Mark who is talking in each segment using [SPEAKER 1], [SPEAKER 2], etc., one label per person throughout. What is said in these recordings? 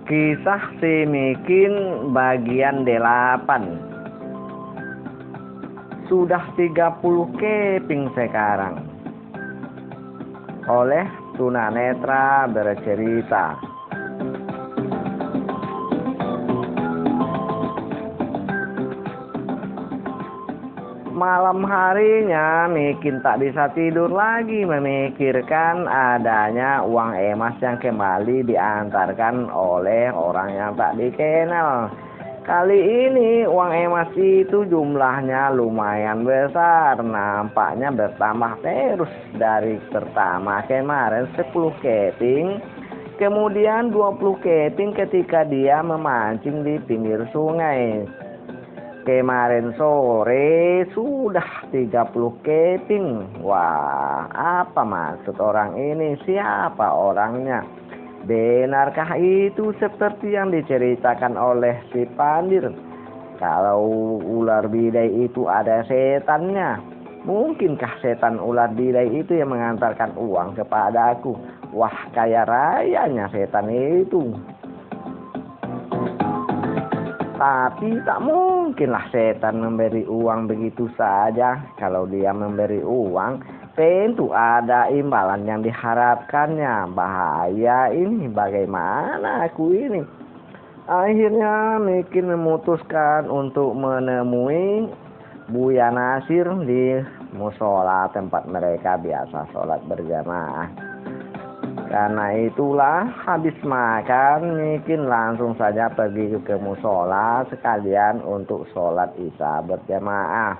[SPEAKER 1] Kisah si Mikin bagian 8. Sudah 30 keping sekarang. Oleh tunanetra bercerita. Malam harinya Mikin tak bisa tidur lagi memikirkan adanya uang emas yang kembali diantarkan oleh orang yang tak dikenal. Kali ini uang emas itu jumlahnya lumayan besar, nampaknya bertambah terus dari pertama kemarin 10 keping, kemudian 20 keping ketika dia memancing di pinggir sungai. Kemarin sore sudah 30 keping. Wah, apa maksud orang ini? Siapa orangnya? Benarkah itu seperti yang diceritakan oleh si Pandir? Kalau ular bidai itu ada setannya, mungkinkah setan ular bidai itu yang mengantarkan uang kepada aku? Wah, kaya rayanya setan itu. Tapi tak mungkinlah setan memberi uang begitu saja. Kalau dia memberi uang, tentu ada imbalan yang diharapkannya. Bahaya ini, bagaimana aku ini? Akhirnya Mikin memutuskan untuk menemui Buya Nasir di musola tempat mereka biasa sholat berjamaah. Karena itulah habis makan Mikin langsung saja pergi ke musola sekalian untuk sholat isya berjamaah.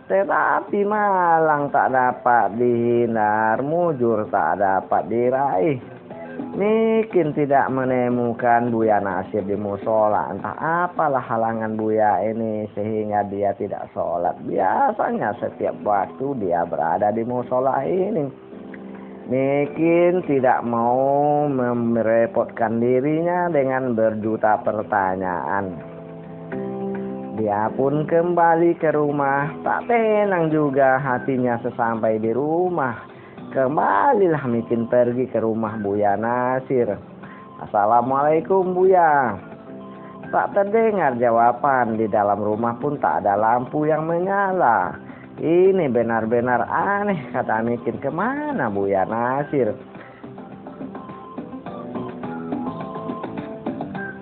[SPEAKER 1] Tetapi malang tak dapat dihindar, mujur tak dapat diraih. Mikin tidak menemukan Buya Nasir di musola. Entah apalah halangan Buya ini sehingga dia tidak sholat. Biasanya setiap waktu dia berada di musola ini. Mikin tidak mau merepotkan dirinya dengan berjuta pertanyaan. Dia pun kembali ke rumah. Tak tenang juga hatinya sesampai di rumah. Kembalilah Mikin pergi ke rumah Buya Nasir. Assalamualaikum Buya. Tak terdengar jawaban. Di dalam rumah pun tak ada lampu yang menyala. Ini benar-benar aneh, kata Mikin. Kemana Buya Nasir?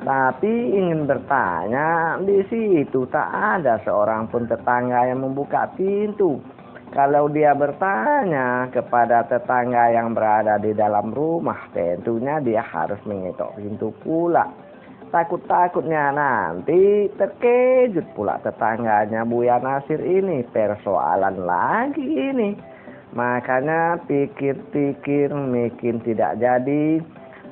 [SPEAKER 1] Tapi ingin bertanya, di situ tak ada seorang pun tetangga yang membuka pintu. Kalau dia bertanya kepada tetangga yang berada di dalam rumah, tentunya dia harus mengetok pintu pula. Takut-takutnya nanti terkejut pula tetangganya Buya Nasir ini. Persoalan lagi ini. Makanya pikir-pikir Mikin tidak jadi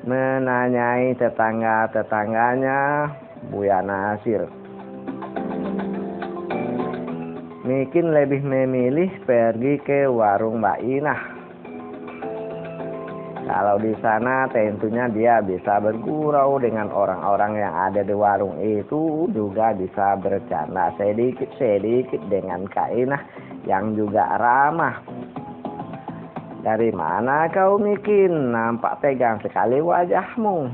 [SPEAKER 1] menanyai tetangga-tetangganya Buya Nasir. Mikin lebih memilih pergi ke warung Mbak Inah. Kalau di sana tentunya dia bisa bergurau dengan orang-orang yang ada di warung itu, juga bisa bercanda sedikit-sedikit dengan Kak Inah yang juga ramah. Dari mana kau Mikin? Nampak tegang sekali wajahmu.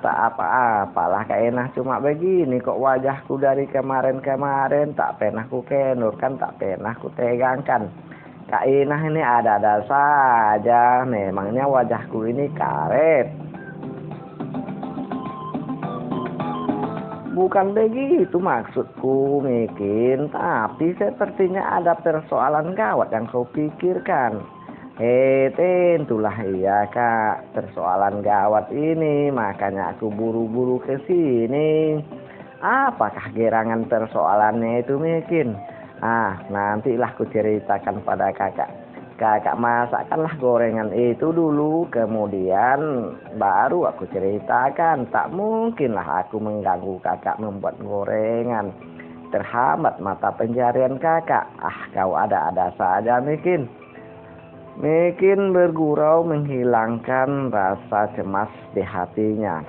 [SPEAKER 1] Tak apa-apalah Kak Inah, cuma begini kok wajahku dari kemarin-kemarin. Tak pernah ku kenurkan, tak pernah ku tegangkan. Kak Inah ini ada-ada saja, memangnya wajahku ini karet. Bukan begitu maksudku Mikin, tapi sepertinya ada persoalan gawat yang kau pikirkan. Tentulah iya Kak, persoalan gawat ini, makanya aku buru-buru ke sini. Apakah gerangan persoalannya itu Mikin? Nantilah ku ceritakan pada kakak. Kakak masakkanlah gorengan itu dulu, kemudian baru aku ceritakan. Tak mungkinlah aku mengganggu kakak membuat gorengan. Terhambat mata pencarian kakak. Kau ada-ada saja Mikin. Mikin bergurau menghilangkan rasa cemas di hatinya.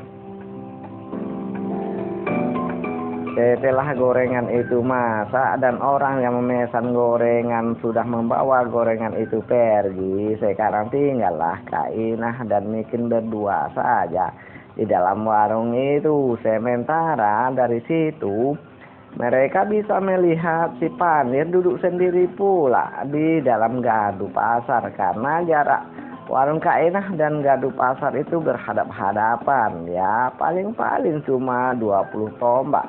[SPEAKER 1] Setelah gorengan itu masak dan orang yang memesan gorengan sudah membawa gorengan itu pergi, sekarang tinggallah Kak Inah dan Mikin berdua saja. di dalam warung itu. Sementara dari situ mereka bisa melihat si Pandir duduk sendiri pula di dalam gadu pasar, karena jarak warung Kak Enah dan gadu pasar itu berhadap-hadapan, ya paling-paling cuma 20 tombak.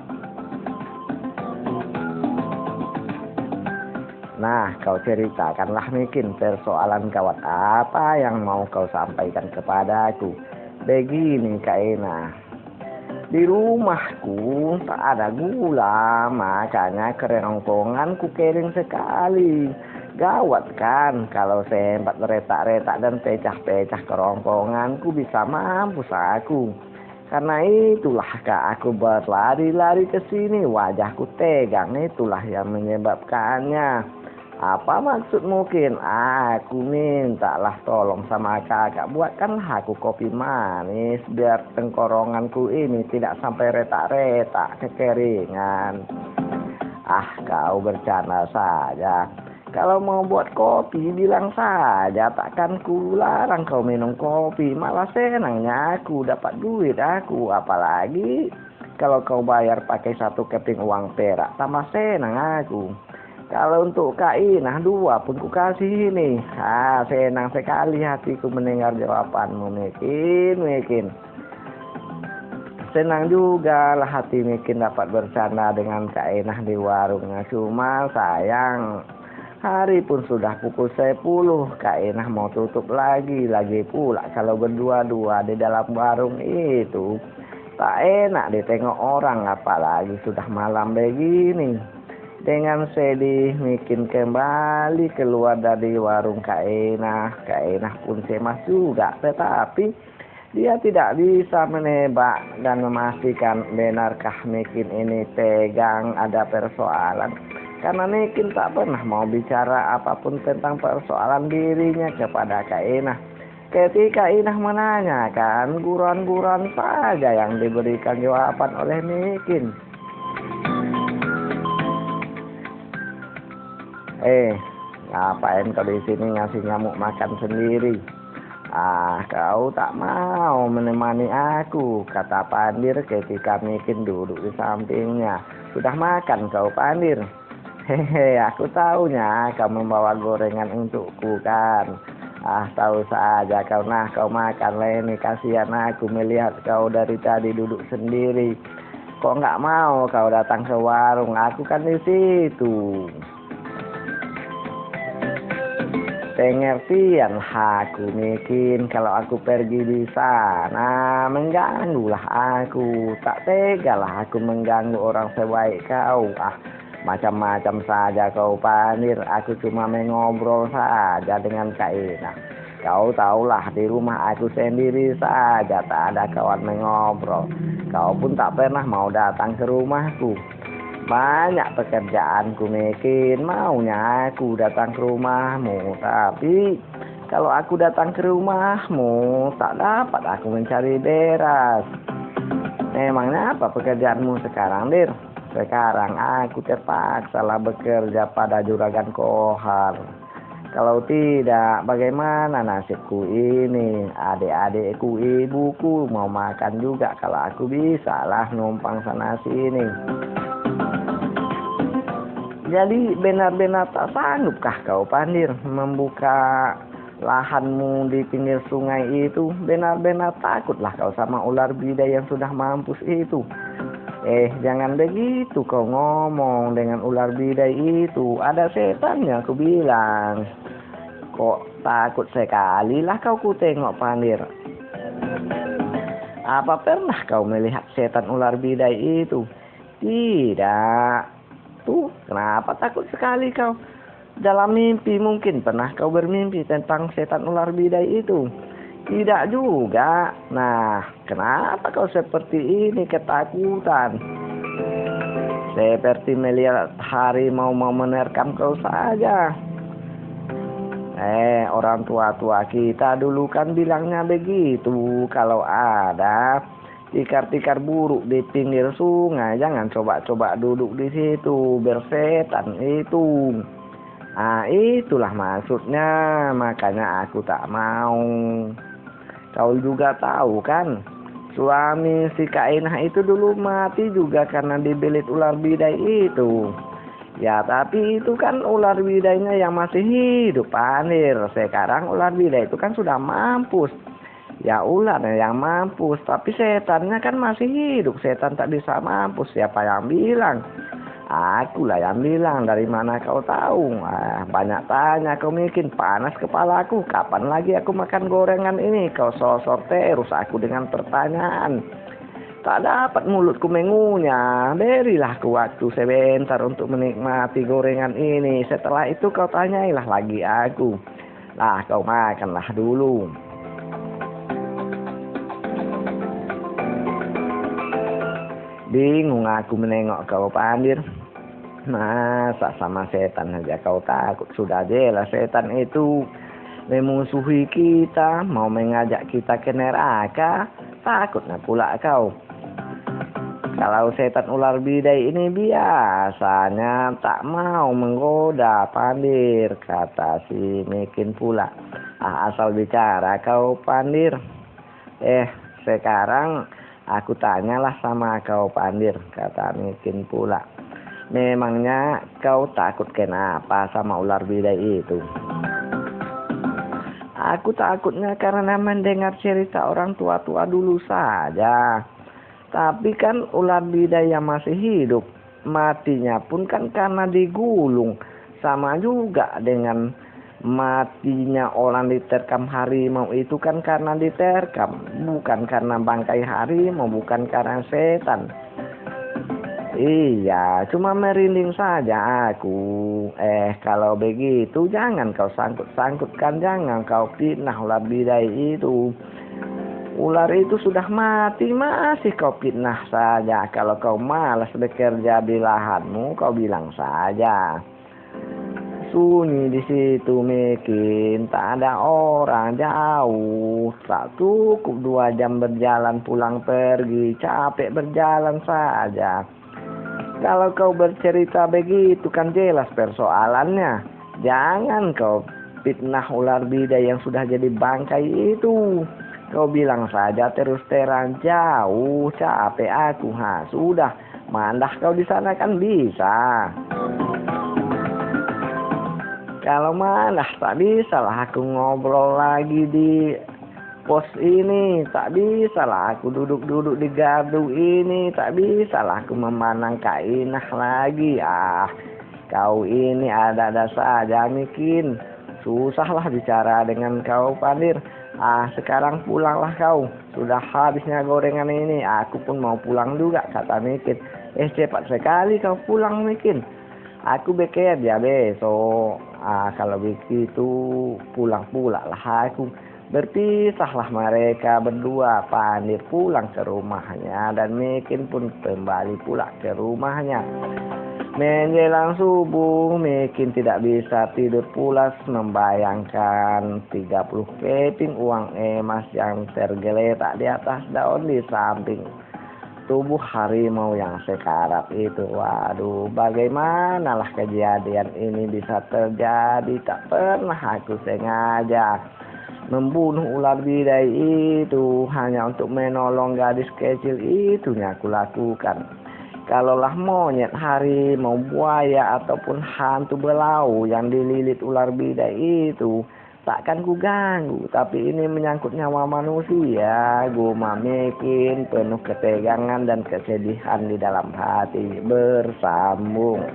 [SPEAKER 1] Nah, kau ceritakanlah mungkin persoalan gawat apa yang mau kau sampaikan kepadaku. Begini Kak Enah, di rumahku tak ada gula, makanya kerongkongan ku kering sekali. Gawat kan kalau sempat retak-retak dan pecah-pecah kerongkonganku, bisa mampus aku. Karena itulah Kak, aku berlari-lari ke sini, wajahku tegang, itulah yang menyebabkannya. Apa maksud mungkin? Aku mintalah tolong sama kakak, buatkanlah aku kopi manis biar tengkoronganku ini tidak sampai retak-retak kekeringan. Ah, kau bercanda saja. Kalau mau buat kopi bilang saja, takkan ku larang kau minum kopi. Malah senangnya aku dapat duit aku. Apalagi kalau kau bayar pakai 1 keping uang perak, tambah senang aku. Kalau untuk Kak Inah 2 pun ku kasih ini. Senang sekali hatiku mendengar jawabanmu, Mikin. Senang juga lah hati Mikin dapat bercanda dengan Kak Inah di warungnya. Cuma sayang, hari pun sudah pukul 10. Kak Inah mau tutup lagi pula kalau berdua-dua di dalam warung itu. Tak enak ditengok orang, apalagi sudah malam begini. Dengan sedih Mikin kembali keluar dari warung Kak Enah. Kak Enah pun cemas juga, tetapi dia tidak bisa menebak dan memastikan benarkah Mikin ini tegang ada persoalan. Karena Mikin tak pernah mau bicara apapun tentang persoalan dirinya kepada Kak Enah. Ketika Inah menanyakan, guran-guran saja yang diberikan jawaban oleh Mikin. Ngapain kau di sini ngasih nyamuk makan sendiri? Kau tak mau menemani aku, kata Pandir ketika Mikin duduk di sampingnya. Sudah makan kau, Pandir? Aku tahunya kau membawa gorengan untukku kan. Tahu saja kau. Nah, kau makan Leni, kasihan aku melihat kau dari tadi duduk sendiri. Kok nggak mau kau datang ke warung? Aku kan di situ. Pengertian aku Mikin, kalau aku pergi di sana mengganggulah aku. Tak tegalah aku mengganggu orang sebaik kau. Macam-macam saja kau Pandir. Aku cuma mengobrol saja dengan Kak Inah. Kau tahulah di rumah aku sendiri saja, tak ada kawan mengobrol. Kau pun tak pernah mau datang ke rumahku. Banyak pekerjaanku Mikin, maunya aku datang ke rumahmu. Tapi kalau aku datang ke rumahmu, tak dapat aku mencari beras. Memangnya apa pekerjaanmu sekarang, Dir? Sekarang aku terpaksa lah bekerja pada juragan Kohar. Kalau tidak, bagaimana nasibku ini? Adik-adikku, ibuku mau makan juga. Kalau aku bisa lah numpang sana sini. Jadi benar-benar tak sanggupkah kau Pandir membuka lahanmu di pinggir sungai itu? Benar-benar takutlah kau sama ular bidai yang sudah mampus itu. Jangan begitu kau ngomong dengan ular bidai itu. Ada setannya aku bilang. Kok takut sekali lah kau ku tengok Pandir. Apa pernah kau melihat setan ular bidai itu? Tidak. Tuh, kenapa takut sekali kau? Dalam mimpi mungkin pernah kau bermimpi tentang setan ular bidai itu? Tidak juga. Nah, kenapa kau seperti ini ketakutan? Seperti melihat harimau mau menerkam kau saja. Orang tua-tua kita dulu kan bilangnya begitu. Kalau ada tikar-tikar buruk di pinggir sungai, jangan coba-coba duduk di situ, bersetan itu. Itulah maksudnya, makanya aku tak mau. Kau juga tahu kan, Suami si Kak Inah itu dulu mati juga karena dibelit ular bidai itu. Ya tapi itu kan ular bidainya yang masih hidup, Pandir. Sekarang ular bidai itu kan sudah mampus. Ya ularnya yang mampus, tapi setannya kan masih hidup. Setan tak bisa mampus, siapa yang bilang? Akulah yang bilang, dari mana kau tahu? Banyak tanya kau, bikin panas kepalaku. Kapan lagi aku makan gorengan ini? Kau sosor terus aku dengan pertanyaan. Tak dapat mulutku mengunyah. Berilah ku waktu sebentar untuk menikmati gorengan ini. Setelah itu kau tanyailah lagi aku. Lah kau makanlah dulu. Bingung aku menengok kau, Pandir. Masa sama setan saja kau takut? Sudah jelas setan itu memusuhi kita, mau mengajak kita ke neraka. Takutnya pula kau. Kalau setan ular bidai ini biasanya tak mau menggoda, Pandir, kata si Mikin pula. Asal bicara kau, Pandir. Sekarang aku tanyalah sama kau, Pandir, kata Mikin pula. Memangnya kau takut kenapa sama ular bidai itu? Aku takutnya karena mendengar cerita orang tua-tua dulu saja. Tapi kan ular bidai yang masih hidup, matinya pun kan karena digulung. Sama juga dengan matinya orang diterkam harimau itu kan karena diterkam, bukan karena bangkai harimau, bukan karena setan. Iya, cuma merinding saja aku. Kalau begitu jangan kau sangkut-sangkutkan, jangan kau fitnah ular bidai itu. Ular itu sudah mati, masih kau fitnah saja. Kalau kau malas bekerja di lahanmu, kau bilang saja. Sunyi di situ, Mikin, tak ada orang, jauh. Tak cukup 2 jam berjalan pulang pergi, capek berjalan saja. Kalau kau bercerita begitu kan jelas persoalannya. Jangan kau fitnah ular bidai yang sudah jadi bangkai itu. Kau bilang saja terus terang, jauh, capek aku. Sudah, mandah kau di sana kan bisa. Kalau mandah tak bisa lah aku ngobrol lagi di pos ini, tak bisa lah aku duduk-duduk di gardu ini, tak bisa lah aku memandang Kak Inah lagi. Kau ini ada-ada saja, Mikin. Susahlah bicara dengan kau, Pandir. Sekarang pulanglah kau. Sudah habisnya gorengan ini. Aku pun mau pulang juga, kata Mikin. Cepat sekali kau pulang, Mikin. Aku bekerja besok. Kalau begitu pulang pula lah aku. Berpisahlah mereka berdua. Pandir pulang ke rumahnya dan Mikin pun kembali pula ke rumahnya. Menjelang subuh, Mikin tidak bisa tidur pulas membayangkan 30 keping uang emas yang tergeletak di atas daun di samping tubuh harimau yang sekarat itu. Waduh, bagaimanalah kejadian ini bisa terjadi? Tak pernah aku sengaja membunuh ular bidai itu, hanya untuk menolong gadis kecil itunya aku lakukan. Kalaulah monyet, harimau, buaya ataupun hantu belau yang dililit ular bidai itu, takkan ku ganggu. Tapi ini menyangkut nyawa manusia. Guma Mikin penuh ketegangan dan kesedihan di dalam hati bersambung.